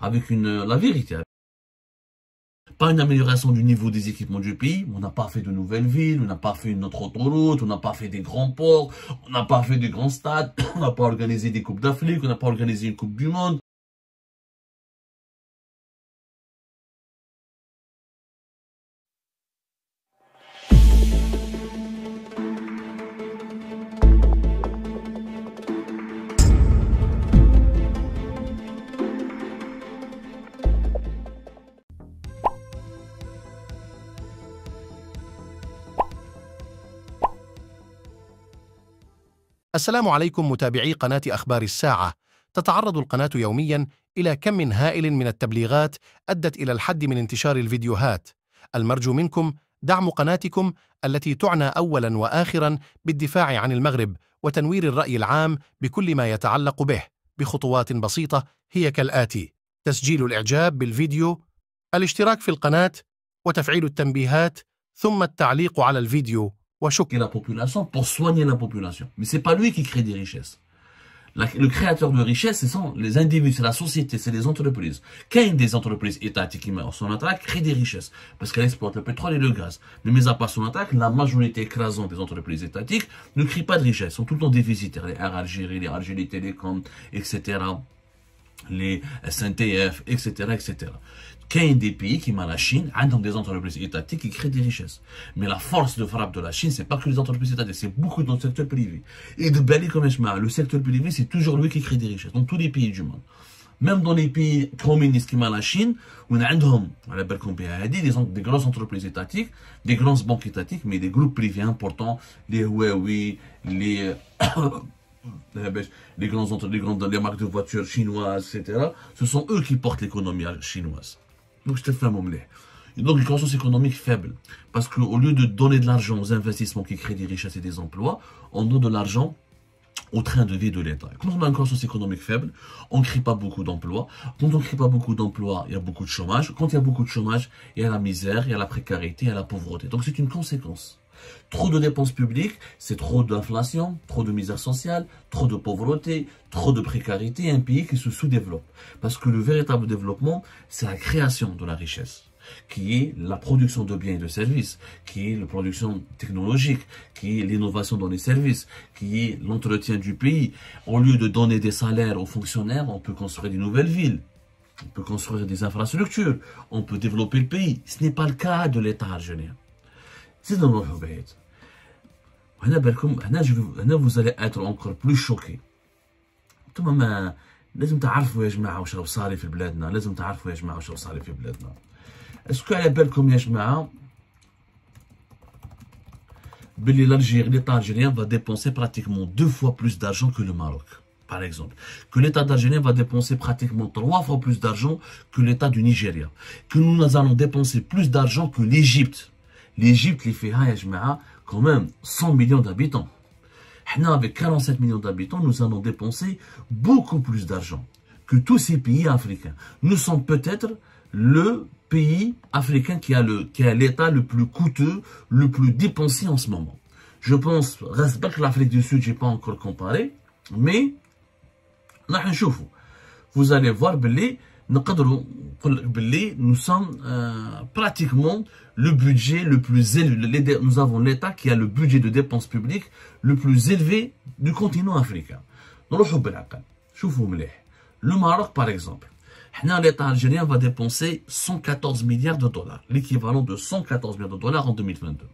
avec la vérité. Pas une amélioration du niveau des équipements du pays. On n'a pas fait de nouvelles villes, on n'a pas fait notre autoroute, on n'a pas fait des grands ports, on n'a pas fait de grands stades, on n'a pas organisé des coupes d'Afrique, on n'a pas organisé une coupe du monde. السلام عليكم متابعي قناة أخبار الساعة. تتعرض القناة يومياً إلى كم هائل من التبليغات أدت إلى الحد من انتشار الفيديوهات. المرجو منكم دعم قناتكم التي تعنى أولاً وآخراً بالدفاع عن المغرب وتنوير الرأي العام بكل ما يتعلق به بخطوات بسيطة هي كالآتي: تسجيل الإعجاب بالفيديو، الاشتراك في القناة، وتفعيل التنبيهات، ثم التعليق على الفيديو. La population pour soigner la population. Mais c'est pas lui qui crée des richesses. Le créateur de richesses, ce sont les individus, c'est la société, c'est les entreprises. Quand des entreprises étatiques qui mettent son attaque créent des richesses, parce qu'elles exploitent le pétrole et le gaz. Mais mis à part son attaque, la majorité écrasante des entreprises étatiques ne créent pas de richesses, sont tout le temps déficitaires. Les Air Algérie, les Algérie Télécom, etc., les SNTF, etc., etc. Qu'il y a des pays qui, comme la Chine, ont des entreprises étatiques qui créent des richesses. Mais la force de frappe de la Chine, c'est pas que les entreprises étatiques, c'est beaucoup dans le secteur privé. Et de Bali comme le secteur privé, c'est toujours lui qui crée des richesses, dans tous les pays du monde. Même dans les pays communistes comme la Chine, où on a des grosses entreprises étatiques, des grandes banques étatiques, mais des groupes privés importants, les Huawei, les les marques de voitures chinoises, etc. Ce sont eux qui portent l'économie chinoise. Donc, je te fais un moment. Donc, une croissance économique faible. Parce qu'au lieu de donner de l'argent aux investissements qui créent des richesses et des emplois, on donne de l'argent au train de vie de l'État. Quand on a une croissance économique faible, on ne crée pas beaucoup d'emplois. Quand on ne crée pas beaucoup d'emplois, il y a beaucoup de chômage. Quand il y a beaucoup de chômage, il y a la misère, il y a la précarité, il y a la pauvreté. Donc, c'est une conséquence. Trop de dépenses publiques, c'est trop d'inflation, trop de misère sociale, trop de pauvreté, trop de précarité, un pays qui se sous-développe. Parce que le véritable développement, c'est la création de la richesse, qui est la production de biens et de services, qui est la production technologique, qui est l'innovation dans les services, qui est l'entretien du pays. Au lieu de donner des salaires aux fonctionnaires, on peut construire des nouvelles villes. On peut construire des infrastructures. On peut développer le pays. Ce n'est pas le cas de l'État algérien. C'est dans le بعيد. هنا vous allez être encore plus choqués. انتم ما لازم تعرفوا يا جماعه واش راه صاري في بلادنا، لازم تعرفوا يا جماعه واش راه صاري في بلادنا. اسكو على بالكم يا جماعه باللي l'État algérien va dépenser pratiquement 2 fois plus d'argent que le Maroc, par exemple. Que l'État algérien va dépenser pratiquement 3 fois plus d'argent que l'État du Nigeria. Que nous allons dépenser plus d'argent que l'Égypte. L'Égypte, les fait quand même 100 millions d'habitants. Avec 47 millions d'habitants, nous allons dépenser beaucoup plus d'argent que tous ces pays africains. Nous sommes peut-être le pays africain qui a l'État le plus coûteux, le plus dépensé en ce moment. Je pense, reste pas que l'Afrique du Sud, je n'ai pas encore comparé, mais vous allez voir, nous sommes pratiquement le budget le plus élevé. Nous avons l'État qui a le budget de dépenses publiques le plus élevé du continent africain. Le Maroc, par exemple, l'État algérien va dépenser 114 milliards de dollars, l'équivalent de 114 milliards de dollars en 2022.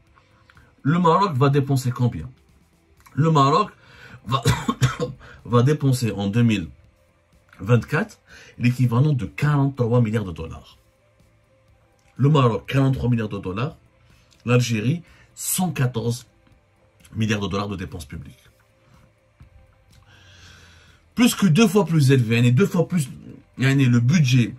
Le Maroc va dépenser combien? Le Maroc va dépenser en 2024 l'équivalent de 43 milliards de dollars. Le Maroc, 43 milliards de dollars. L'Algérie, 114 milliards de dollars de dépenses publiques. Plus que 2 fois plus élevé, 2 fois plus, le budget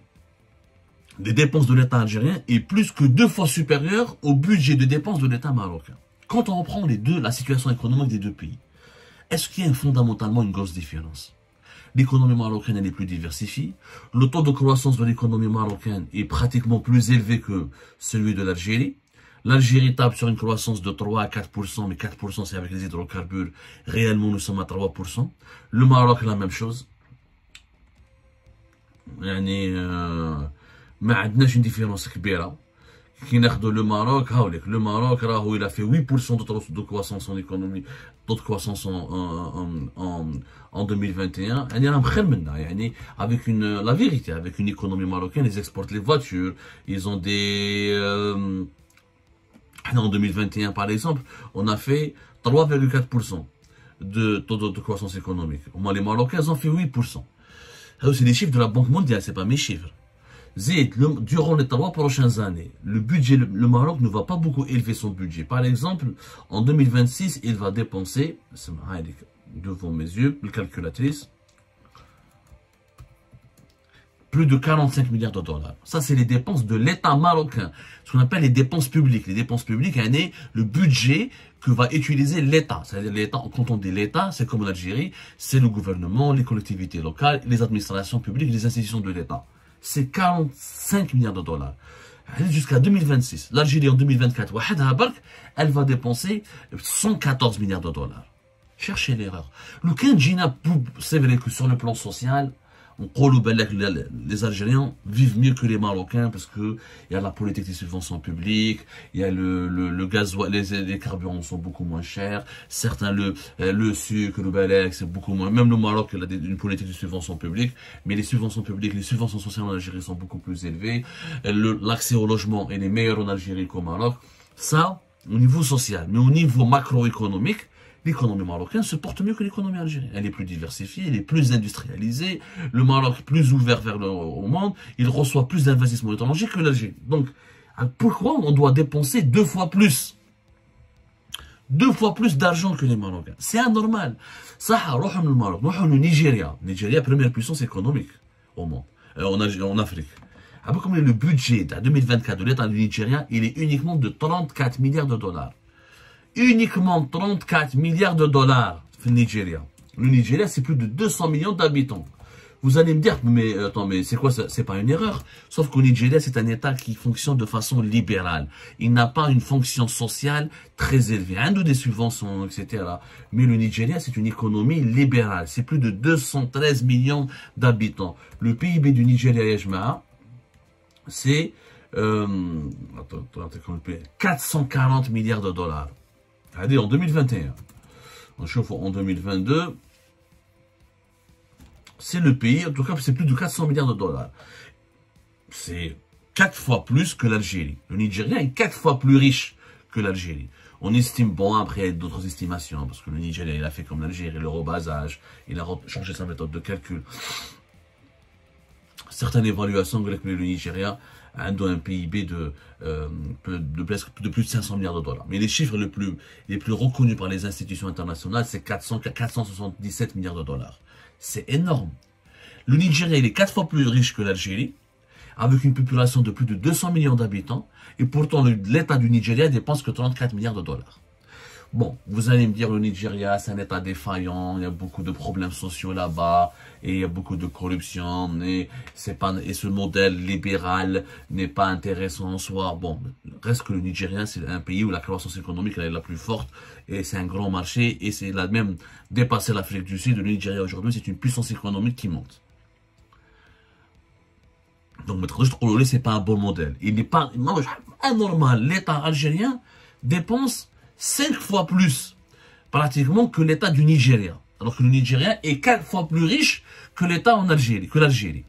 des dépenses de l'État algérien est plus que 2 fois supérieur au budget de dépenses de l'État marocain. Quand on reprend la situation économique des deux pays, est-ce qu'il y a fondamentalement une grosse différence? L'économie marocaine elle est plus diversifiée. Le taux de croissance de l'économie marocaine est pratiquement plus élevé que celui de l'Algérie. L'Algérie tape sur une croissance de 3 à 4%, mais 4% c'est avec les hydrocarbures. Réellement, nous sommes à 3%. Le Maroc, la même chose. يعني ما عندناش une différence كبيرة. كي ناخدو لو ماروك هاوليك لو ماروك راهو il a fait 8% de croissance en économie, de croissance en 2021. يعني راهم خير منا يعني avec la vérité, avec une économie marocaine, ils exportent les voitures, ils ont des en 2021 par exemple, on a fait 3,4% de taux de croissance économique. Au moins les Marocains ils ont fait 8%. C'est les chiffres de la Banque mondiale, c'est pas mes chiffres. Durant les 3 prochaines années, le budget, le Maroc ne va pas beaucoup élever son budget. Par exemple, en 2026, il va dépenser, devant mes yeux, la calculatrice, plus de 45 milliards de dollars. Ça, c'est les dépenses de l'État marocain. Ce qu'on appelle les dépenses publiques. Les dépenses publiques, le budget que va utiliser l'État. C'est-à-dire l'État, quand on dit l'État, c'est comme en Algérie, c'est le gouvernement, les collectivités locales, les administrations publiques, les institutions de l'État. C'est 45 milliards de dollars. Jusqu'à 2026. L'Algérie en 2024, elle va dépenser 114 milliards de dollars. Cherchez l'erreur. Le Kenjina, c'est vrai que sur le plan social, les Algériens vivent mieux que les Marocains parce que il y a la politique des subventions publiques, il y a le gasoil, les carburants sont beaucoup moins chers, certains le sucre, le balek, c'est beaucoup moins. Même le Maroc, il a une politique de subventions publiques, mais les subventions publiques, les subventions sociales en Algérie sont beaucoup plus élevées. L'accès au logement est meilleur en Algérie qu'au Maroc. Ça, au niveau social, mais au niveau macroéconomique, l'économie marocaine se porte mieux que l'économie algérienne. Elle est plus diversifiée, elle est plus industrialisée. Le Maroc est plus ouvert vers au monde. Il reçoit plus d'investissements étrangers que l'Algérie. Donc, pourquoi on doit dépenser 2 fois plus? 2 fois plus d'argent que les Marocains. C'est anormal. Ça, روحوا من Maroc, روحوا من Nigeria. Nigeria, première puissance économique au monde, en Afrique. Comme le budget de 2024 de l'État du Nigeria, il est uniquement de 34 milliards de dollars. Uniquement 34 milliards de dollars au Nigeria. Le Nigeria, c'est plus de 200 millions d'habitants. Vous allez me dire, mais attends, mais c'est quoi ça? C'est pas une erreur. Sauf qu'au Nigeria, c'est un État qui fonctionne de façon libérale. Il n'a pas une fonction sociale très élevée. Un de des subventions, etc. Mais le Nigeria, c'est une économie libérale. C'est plus de 213 millions d'habitants. Le PIB du Nigeria, Yajma, c'est 440 milliards de dollars. Allez, en 2021. On chauffe en 2022. C'est le pays, en tout cas, c'est plus de 400 milliards de dollars. C'est 4 fois plus que l'Algérie. Le Nigeria est 4 fois plus riche que l'Algérie. On estime, bon, après, il y a d'autres estimations, parce que le Nigeria, il a fait comme l'Algérie, le rebasage, il a changé sa méthode de calcul. Certaines évaluations, que le Nigeria a un PIB de plus de 500 milliards de dollars. Mais les chiffres les plus reconnus par les institutions internationales, c'est 477 milliards de dollars. C'est énorme. Le Nigeria, il est 4 fois plus riche que l'Algérie, avec une population de plus de 200 millions d'habitants, et pourtant l'État du Nigeria dépense que 34 milliards de dollars. Bon, vous allez me dire, le Nigeria, c'est un État défaillant, il y a beaucoup de problèmes sociaux là-bas, et il y a beaucoup de corruption, et ce modèle libéral n'est pas intéressant en soi. Bon, reste que le Nigeria, c'est un pays où la croissance économique elle est la plus forte, et c'est un grand marché, et c'est là même dépassé l'Afrique du Sud. Le Nigeria aujourd'hui, c'est une puissance économique qui monte. Donc, maintenant, c'est pas un bon modèle. Il n'est pas anormal. L'État algérien dépense 5 fois plus, pratiquement, que l'État du Nigeria. Alors que le Nigeria est 4 fois plus riche que l'État en Algérie, que l'Algérie.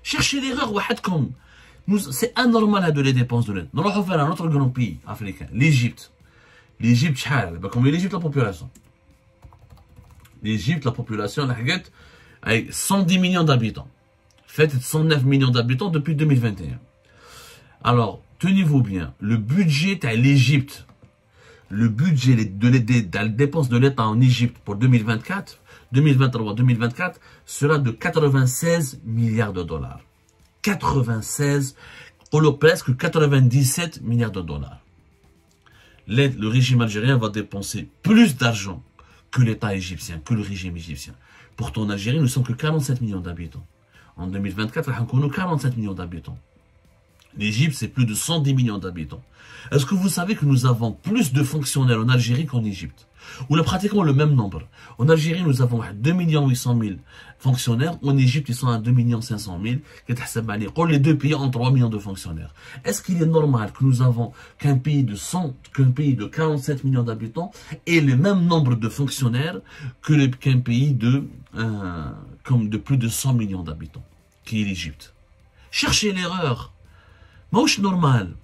Cherchez l'erreur, c'est anormal de les dépenses de l'État. Nous allons faire un autre grand pays africain, l'Égypte. L'Égypte, combien l'Égypte la population? L'Égypte, la population, avec 110 millions d'habitants. Fait 109 millions d'habitants depuis 2021. Alors, tenez-vous bien, le budget à l'Égypte, le budget de la dépense de l'État en Égypte pour 2024, 2023-2024 sera de 96 milliards de dollars. 96, presque 97 milliards de dollars. Le régime algérien va dépenser plus d'argent que l'État égyptien, que le régime égyptien. Pourtant, en Algérie, nous sommes que 47 millions d'habitants. En 2024, nous avons 47 millions d'habitants. L'Égypte, c'est plus de 110 millions d'habitants. Est-ce que vous savez que nous avons plus de fonctionnaires en Algérie qu'en Égypte? On a pratiquement le même nombre. En Algérie, nous avons 2 800 000 fonctionnaires. En Égypte, ils sont à 2 500 000. Les deux pays ont 3 millions de fonctionnaires. Est-ce qu'il est normal que nous avons qu'un pays de 47 millions d'habitants ait le même nombre de fonctionnaires qu'un pays de plus de 100 millions d'habitants, qui est l'Égypte? Cherchez l'erreur. Mouche normal.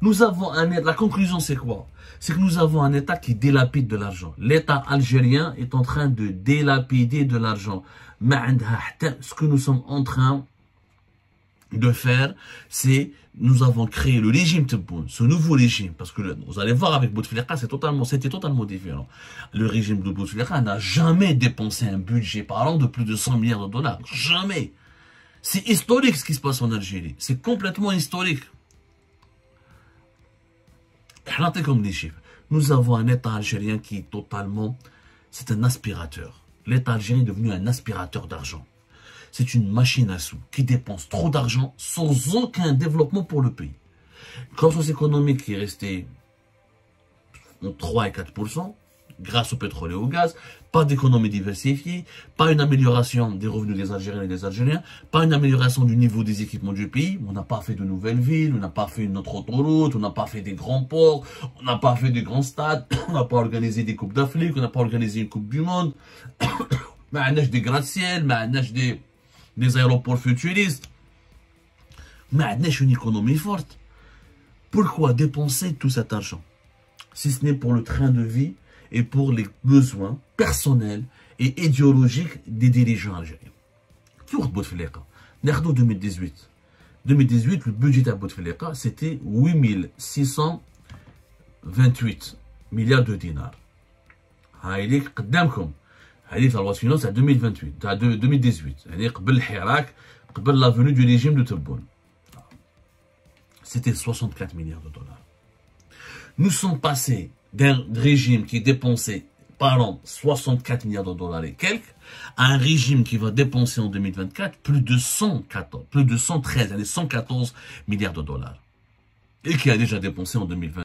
Nous avons la conclusion, c'est quoi? C'est que nous avons un État qui délapide de l'argent. L'État algérien est en train de délapider de l'argent. Ce que nous sommes en train de faire, c'est nous avons créé le régime Tebboune, ce nouveau régime, parce que vous allez voir avec Bouteflika, c'était totalement différent. Le régime de Bouteflika n'a jamais dépensé un budget parlant de plus de 100 milliards de dollars. Jamais. C'est historique ce qui se passe en Algérie. C'est complètement historique. Comme des chiffres. Nous avons un État algérien qui est totalement... C'est un aspirateur. L'État algérien est devenu un aspirateur d'argent. C'est une machine à sous qui dépense trop d'argent sans aucun développement pour le pays. Croissance économique qui est restée entre 3 et 4%, grâce au pétrole et au gaz, pas d'économie diversifiée, pas une amélioration des revenus des Algériens et des Algériens, pas une amélioration du niveau des équipements du pays. On n'a pas fait de nouvelles villes, on n'a pas fait notre autoroute, on n'a pas fait des grands ports, on n'a pas fait des grands stades, on n'a pas organisé des coupes d'Afrique, on n'a pas organisé une coupe du monde, on a des gratte-ciel, on a des aéroports futuristes, on a une économie forte. Pourquoi dépenser tout cet argent, si ce n'est pour le train de vie et pour les besoins personnels et idéologiques des dirigeants algériens? Pour Bouteflika, en 2018, le budget de Bouteflika, c'était 8 628 milliards de dinars. هاي قدامكم، هذه la loi de finances à 2028, à 2018. هذه قبل الحراك، قبل la venue du régime de Tebboune. C'était 64 milliards de dollars. Nous sommes passés d'un régime qui dépensait par an 64 milliards de dollars et quelques, à un régime qui va dépenser en 2024 plus de 114 milliards de dollars. Et qui a déjà dépensé en 2020.